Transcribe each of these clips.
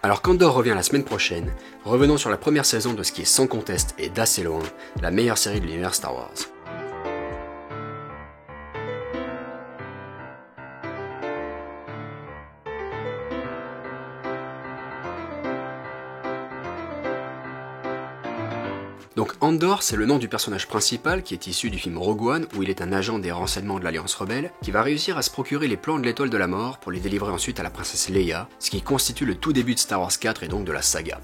Alors qu'Andor revient la semaine prochaine, revenons sur la première saison de ce qui est sans conteste et d'assez loin, la meilleure série de l'univers Star Wars. Donc Andor, c'est le nom du personnage principal qui est issu du film Rogue One où il est un agent des renseignements de l'Alliance Rebelle qui va réussir à se procurer les plans de l'étoile de la mort pour les délivrer ensuite à la princesse Leia, ce qui constitue le tout début de Star Wars 4 et donc de la saga.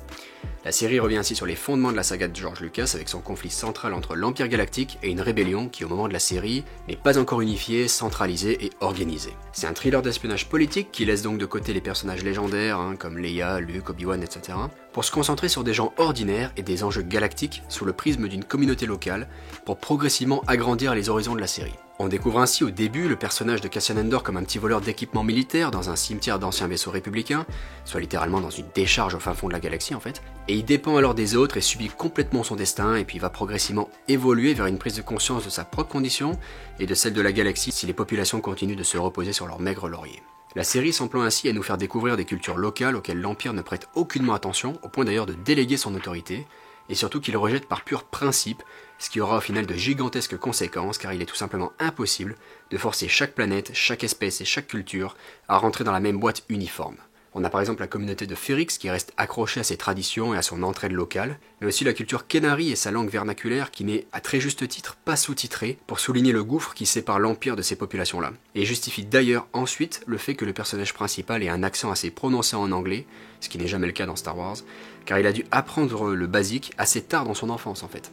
La série revient ainsi sur les fondements de la saga de George Lucas avec son conflit central entre l'Empire Galactique et une rébellion qui au moment de la série n'est pas encore unifiée, centralisée et organisée. C'est un thriller d'espionnage politique qui laisse donc de côté les personnages légendaires comme Leia, Luke, Obi-Wan, etc. pour se concentrer sur des gens ordinaires et des enjeux galactiques sous le prisme d'une communauté locale pour progressivement agrandir les horizons de la série. On découvre ainsi au début le personnage de Cassian Andor comme un petit voleur d'équipement militaire dans un cimetière d'anciens vaisseaux républicains, soit littéralement dans une décharge au fin fond de la galaxie en fait, et il dépend alors des autres et subit complètement son destin et puis va progressivement évoluer vers une prise de conscience de sa propre condition et de celle de la galaxie si les populations continuent de se reposer sur leur maigre laurier. La série s'emploie ainsi à nous faire découvrir des cultures locales auxquelles l'Empire ne prête aucunement attention, au point d'ailleurs de déléguer son autorité, et surtout qu'il rejette par pur principe, ce qui aura au final de gigantesques conséquences car il est tout simplement impossible de forcer chaque planète, chaque espèce et chaque culture à rentrer dans la même boîte uniforme. On a par exemple la communauté de Ferrix qui reste accrochée à ses traditions et à son entraide locale, mais aussi la culture Kenari et sa langue vernaculaire qui n'est, à très juste titre, pas sous-titrée pour souligner le gouffre qui sépare l'Empire de ces populations-là. Et justifie d'ailleurs ensuite le fait que le personnage principal ait un accent assez prononcé en anglais, ce qui n'est jamais le cas dans Star Wars, car il a dû apprendre le basique assez tard dans son enfance en fait.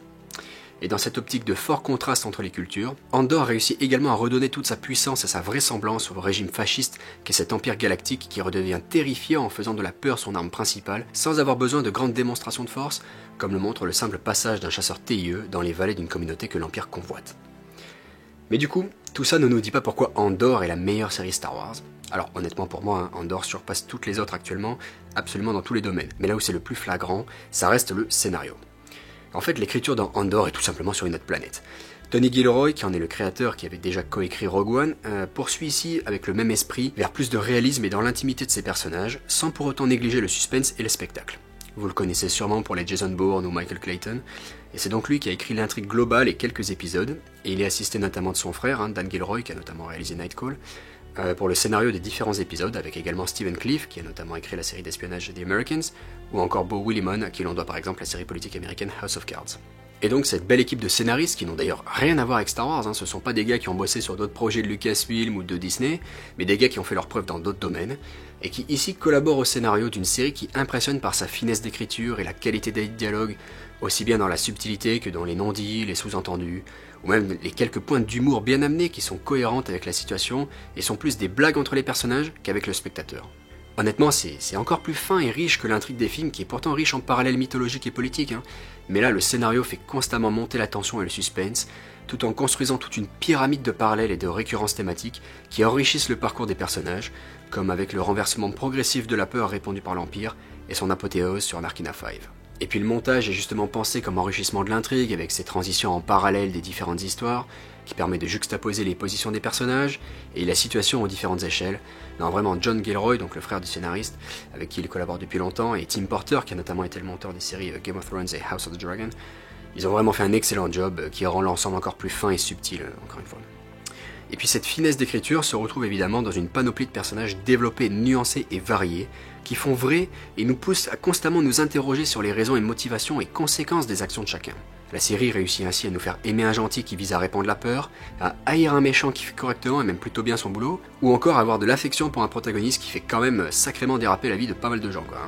Et dans cette optique de fort contraste entre les cultures, Andor réussit également à redonner toute sa puissance et sa vraisemblance au régime fasciste qu'est cet empire galactique qui redevient terrifiant en faisant de la peur son arme principale, sans avoir besoin de grandes démonstrations de force, comme le montre le simple passage d'un chasseur TIE dans les vallées d'une communauté que l'Empire convoite. Mais du coup, tout ça ne nous dit pas pourquoi Andor est la meilleure série Star Wars. Alors honnêtement pour moi, Andor surpasse toutes les autres actuellement, absolument dans tous les domaines. Mais là où c'est le plus flagrant, ça reste le scénario. En fait, l'écriture dans Andor est tout simplement sur une autre planète. Tony Gilroy, qui en est le créateur, qui avait déjà coécrit Rogue One, poursuit ici avec le même esprit vers plus de réalisme et dans l'intimité de ses personnages, sans pour autant négliger le suspense et le spectacle. Vous le connaissez sûrement pour les Jason Bourne ou Michael Clayton, et c'est donc lui qui a écrit l'intrigue globale et quelques épisodes, et il est assisté notamment de son frère, Dan Gilroy, qui a notamment réalisé Nightcall, pour le scénario des différents épisodes, avec également Stephen Cliff, qui a notamment écrit la série d'espionnage The Americans, ou encore Beau Willimon, à qui l'on doit par exemple la série politique américaine House of Cards. Et donc cette belle équipe de scénaristes, qui n'ont d'ailleurs rien à voir avec Star Wars, ce sont pas des gars qui ont bossé sur d'autres projets de Lucasfilm ou de Disney, mais des gars qui ont fait leurs preuves dans d'autres domaines, et qui ici collaborent au scénario d'une série qui impressionne par sa finesse d'écriture et la qualité des dialogues, aussi bien dans la subtilité que dans les non-dits, les sous-entendus, ou même les quelques pointes d'humour bien amenées qui sont cohérentes avec la situation et sont plus des blagues entre les personnages qu'avec le spectateur. Honnêtement, c'est encore plus fin et riche que l'intrigue des films qui est pourtant riche en parallèles mythologiques et politiques, mais là le scénario fait constamment monter la tension et le suspense, tout en construisant toute une pyramide de parallèles et de récurrences thématiques qui enrichissent le parcours des personnages, comme avec le renversement progressif de la peur répandue par l'Empire et son apothéose sur Narkina 5. Et puis le montage est justement pensé comme enrichissement de l'intrigue, avec ses transitions en parallèle des différentes histoires, qui permet de juxtaposer les positions des personnages et la situation aux différentes échelles. Non, vraiment, John Gilroy, donc le frère du scénariste, avec qui il collabore depuis longtemps, et Tim Porter, qui a notamment été le monteur des séries Game of Thrones et House of the Dragon, ils ont vraiment fait un excellent job qui rend l'ensemble encore plus fin et subtil, encore une fois. Et puis cette finesse d'écriture se retrouve évidemment dans une panoplie de personnages développés, nuancés et variés, qui font vrai et nous poussent à constamment nous interroger sur les raisons et motivations et conséquences des actions de chacun. La série réussit ainsi à nous faire aimer un gentil qui vise à répandre la peur, à haïr un méchant qui fait correctement et même plutôt bien son boulot, ou encore à avoir de l'affection pour un protagoniste qui fait quand même sacrément déraper la vie de pas mal de gens, quoi.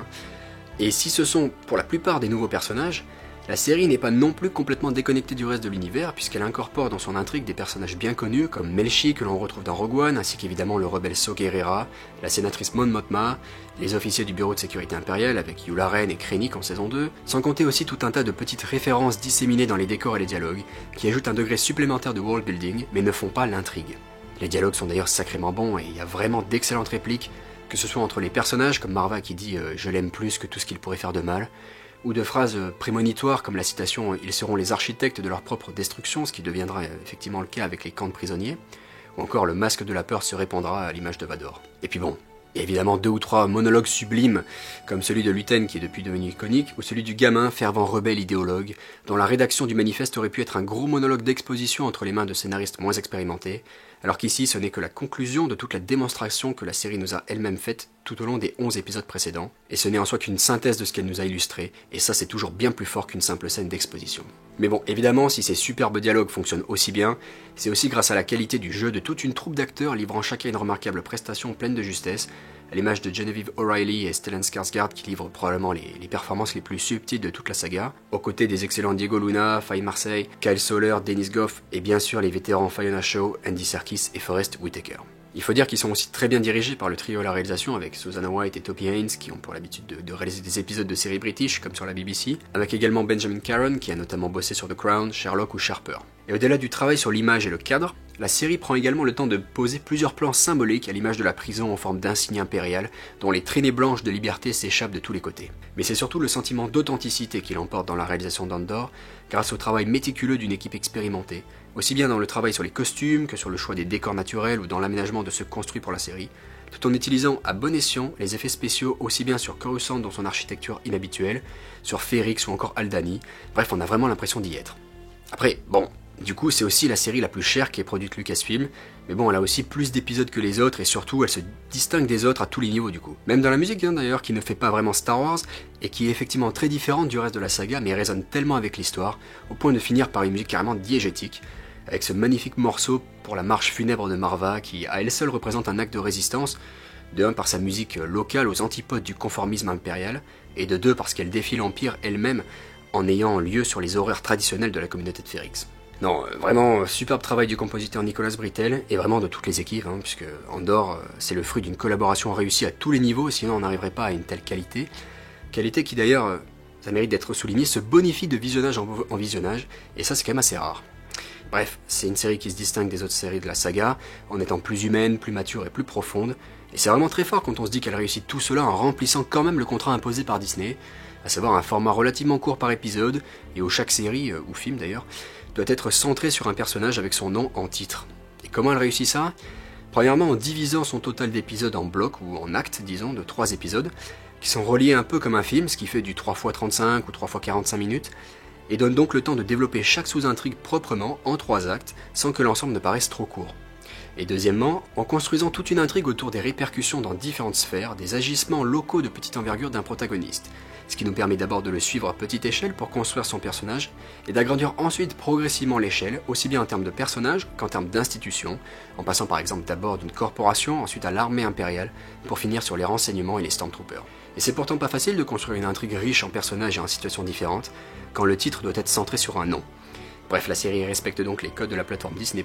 Et si ce sont pour la plupart des nouveaux personnages, la série n'est pas non plus complètement déconnectée du reste de l'univers, puisqu'elle incorpore dans son intrigue des personnages bien connus, comme Melshi que l'on retrouve dans Rogue One, ainsi qu'évidemment le rebelle Saw Gerrera, la sénatrice Mon Mothma, les officiers du bureau de sécurité impériale avec Yula Ren et Krennic en saison 2, sans compter aussi tout un tas de petites références disséminées dans les décors et les dialogues, qui ajoutent un degré supplémentaire de world building, mais ne font pas l'intrigue. Les dialogues sont d'ailleurs sacrément bons, et il y a vraiment d'excellentes répliques, que ce soit entre les personnages, comme Marva qui dit « je l'aime plus que tout ce qu'il pourrait faire de mal », ou de phrases prémonitoires comme la citation « ils seront les architectes de leur propre destruction », ce qui deviendra effectivement le cas avec les camps de prisonniers, ou encore « le masque de la peur se répandra à l'image de Vador ». Et puis bon, Et évidemment 2 ou 3 monologues sublimes, comme celui de Luten qui est depuis devenu iconique, ou celui du gamin fervent rebelle idéologue, dont la rédaction du manifeste aurait pu être un gros monologue d'exposition entre les mains de scénaristes moins expérimentés, alors qu'ici ce n'est que la conclusion de toute la démonstration que la série nous a elle-même faite tout au long des 11 épisodes précédents, et ce n'est en soi qu'une synthèse de ce qu'elle nous a illustré, et ça c'est toujours bien plus fort qu'une simple scène d'exposition. Mais bon, évidemment, si ces superbes dialogues fonctionnent aussi bien, c'est aussi grâce à la qualité du jeu de toute une troupe d'acteurs livrant chacun une remarquable prestation pleine de justesse, à l'image de Genevieve O'Reilly et Stellan Skarsgård qui livrent probablement les performances les plus subtiles de toute la saga, aux côtés des excellents Diego Luna, Faye Marseille, Kyle Soller, Dennis Goff et bien sûr les vétérans Fiona Shaw, Andy Serkis et Forest Whitaker. Il faut dire qu'ils sont aussi très bien dirigés par le trio à la réalisation avec Susanna White et Toby Haynes qui ont pour l'habitude de réaliser des épisodes de séries british comme sur la BBC, avec également Benjamin Caron qui a notamment bossé sur The Crown, Sherlock ou Sharper. Et au-delà du travail sur l'image et le cadre, la série prend également le temps de poser plusieurs plans symboliques à l'image de la prison en forme d'insigne impériale dont les traînées blanches de liberté s'échappent de tous les côtés. Mais c'est surtout le sentiment d'authenticité qui l'emporte dans la réalisation d'Andor, grâce au travail méticuleux d'une équipe expérimentée, aussi bien dans le travail sur les costumes que sur le choix des décors naturels ou dans l'aménagement de ceux construits pour la série, tout en utilisant à bon escient les effets spéciaux aussi bien sur Coruscant dans son architecture inhabituelle, sur Ferrix ou encore Aldhani, bref on a vraiment l'impression d'y être. Après, bon, du coup c'est aussi la série la plus chère qui est produite Lucasfilm, mais bon elle a aussi plus d'épisodes que les autres et surtout elle se distingue des autres à tous les niveaux du coup. Même dans la musique d'ailleurs qui ne fait pas vraiment Star Wars et qui est effectivement très différente du reste de la saga mais résonne tellement avec l'histoire au point de finir par une musique carrément diégétique, avec ce magnifique morceau pour la marche funèbre de Marva qui à elle seule représente un acte de résistance, de 1 par sa musique locale aux antipodes du conformisme impérial, et de 2 parce qu'elle défie l'Empire elle-même en ayant lieu sur les horreurs traditionnelles de la communauté de Ferrix. Non, vraiment, superbe travail du compositeur Nicolas Britell, et vraiment de toutes les équipes, puisque Andor, c'est le fruit d'une collaboration réussie à tous les niveaux, sinon on n'arriverait pas à une telle qualité. Qualité qui d'ailleurs, ça mérite d'être souligné, se bonifie de visionnage en visionnage, et ça c'est quand même assez rare. Bref, c'est une série qui se distingue des autres séries de la saga, en étant plus humaine, plus mature et plus profonde, et c'est vraiment très fort quand on se dit qu'elle réussit tout cela en remplissant quand même le contrat imposé par Disney, à savoir un format relativement court par épisode, et où chaque série, ou film d'ailleurs, doit être centrée sur un personnage avec son nom en titre. Et comment elle réussit ça ? Premièrement en divisant son total d'épisodes en blocs, ou en actes, disons, de 3 épisodes, qui sont reliés un peu comme un film, ce qui fait du 3x35 ou 3x45 minutes, et donne donc le temps de développer chaque sous-intrigue proprement en 3 actes, sans que l'ensemble ne paraisse trop court. Et deuxièmement, en construisant toute une intrigue autour des répercussions dans différentes sphères, des agissements locaux de petite envergure d'un protagoniste, ce qui nous permet d'abord de le suivre à petite échelle pour construire son personnage, et d'agrandir ensuite progressivement l'échelle, aussi bien en termes de personnage qu'en termes d'institutions, en passant par exemple d'abord d'une corporation, ensuite à l'armée impériale, pour finir sur les renseignements et les Stormtroopers. Et c'est pourtant pas facile de construire une intrigue riche en personnages et en situations différentes, quand le titre doit être centré sur un nom. Bref, la série respecte donc les codes de la plateforme Disney+,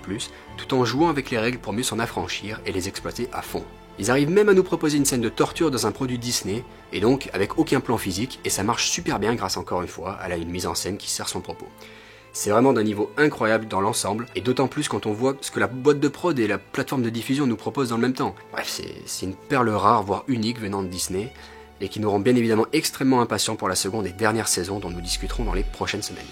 tout en jouant avec les règles pour mieux s'en affranchir et les exploiter à fond. Ils arrivent même à nous proposer une scène de torture dans un produit Disney, et donc avec aucun plan physique, et ça marche super bien grâce encore une fois à une mise en scène qui sert son propos. C'est vraiment d'un niveau incroyable dans l'ensemble, et d'autant plus quand on voit ce que la boîte de prod et la plateforme de diffusion nous proposent dans le même temps. Bref, c'est une perle rare, voire unique venant de Disney, et qui nous rend bien évidemment extrêmement impatients pour la seconde et dernière saison dont nous discuterons dans les prochaines semaines.